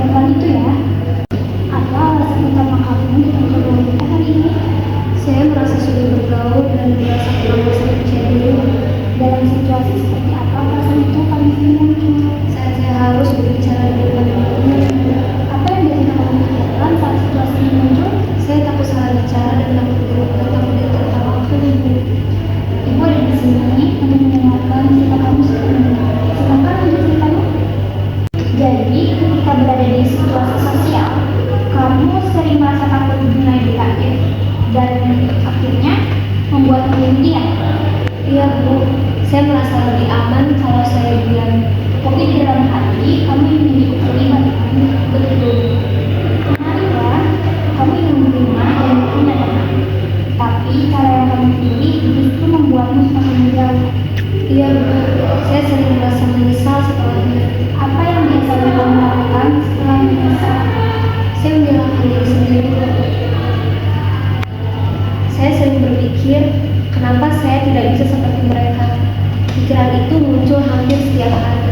bukan itu ya. Apa alasan utama kamu untuk wanita hari ini? Saya merasa sulit bergaul dan merasa kurang bisa percaya diri. Dalam situasi seperti apa perasaan itu paling sering muncul? Saat saya harus berbicara di depan umum. Apa yang biasanya kamu pikirkan saat situasi ini muncul? Saya takut salah bicara dan takut ditertawa waktu ibu. Ibu ada di sini untuk mendengarkan cerita kamu sepenuhnya. Silakan lanjut ceritanya. Jadi, ketika berada di situasi sosial, kamu sering merasa takut dinilai negatif dan akhirnya membuatmu diam. Iya Bu, saya merasa lebih aman kalau saya diam. Tapi di dalam hati, kamu ingin ikut terlibat. Betul. Menarik ya, kamu ingin menerima dan punya teman. Tapi cara yang kamu pilih justru membuatmu semakin jauh. Iya Bu, saya sering merasa menyesal setelahnya. Apa yang biasanya kamu lakukan setelah menyesal? Saya menyalahkan diri sendiri. Saya sering berpikir, kenapa saya tidak bisa seperti mereka? Pikiran itu muncul hampir setiap hari.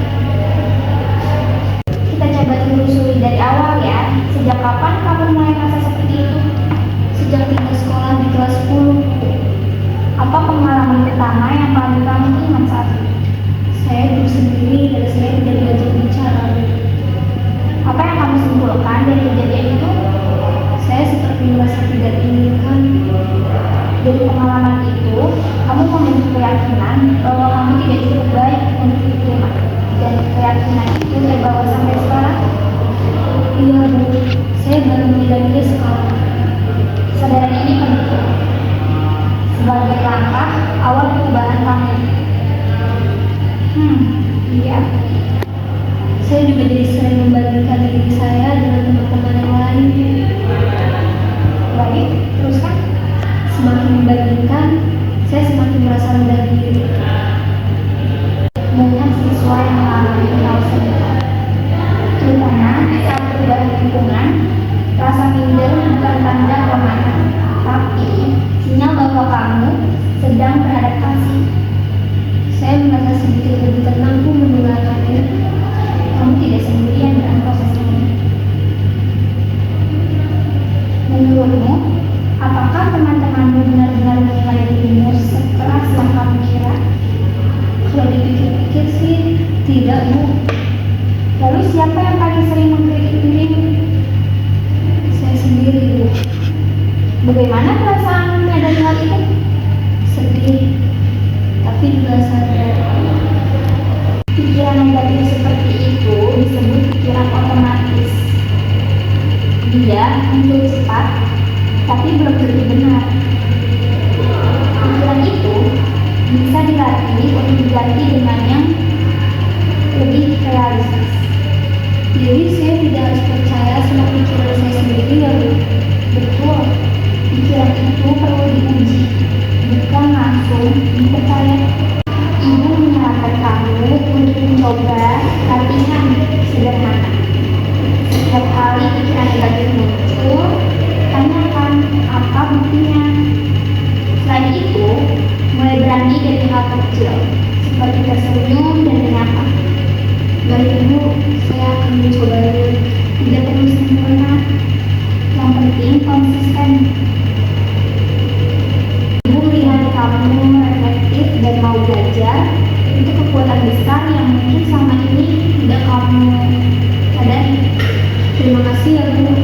Kita coba telusuri dari awal ya. Sejak kapan kamu mulai merasa seperti itu? Sejak tinggal sekolah di kelas 10. Apa pengalaman pertama yang paling kamu ingat saat itu? Saya duduk sendiri dan saya tidak diajak bicara. Apa yang kamu simpulkan dari kejadian itu? Saya seperti merasa tidak diinginkan. Dari pengalaman itu, kamu memiliki keyakinan bahwa kamu tidak cukup baik untuk diterima. Dan keyakinan itu terbawa sampai sekarang? Iya Bu, saya baru menyadarinya sekarang. Kesadaran ini penting sebagai langkah awal perubahan kamu. Iya. Saya juga jadi sering membandingkan diri saya dengan teman-teman yang lain. Baik, teruskan. Semakin membandingkan, saya semakin merasa rendah diri. Banyak siswa yang mengalami hal serupa, terutama saat perubahan lingkungan. Rasa minder bukan tanda kelemahan, tapi sinyal bahwa kamu sedang beradaptasi. Saya merasa sedikit lebih tenang pun mendengarkannya. Kamu tidak sendirian dalam proses ini. Menurutmu, apakah teman-temanmu benar-benar menilai dirimu sekeras yang kamu kira? Kalau dipikir-pikir sih, tidak Bu. Lalu siapa yang paling sering mengkritik dirimu? Saya sendiri Bu. Bagaimana perasaanmu menyadari hal itu? Sedih, tapi juga sadar. Pikiran negatif seperti itu disebut pikiran otomatis. Dia muncul cepat, tapi belum tentu benar. Pikiran itu bisa dilatih untuk diganti dengan yang lebih realistis. Jadi saya tidak harus percaya sama pikiran saya sendiri ya Bu. Betul, pikiran itu perlu diuji, bukan langsung dipercaya. Ibu menyarankan kamu untuk mencoba latihan sederhana. Setiap kali pikiran negatif muncul, tanyakan apa buktinya. Selain itu, mulai berani dari hal kecil, seperti tersenyum dan menyapa. Baik Ibu, saya akan mencobanya. Tidak perlu sempurna, yang penting konsisten. Ibu melihat kamu reflektif dan mau belajar. Itu kekuatan besar yang mungkin selama ini tidak kamu sadari. Terima kasih ya Bu.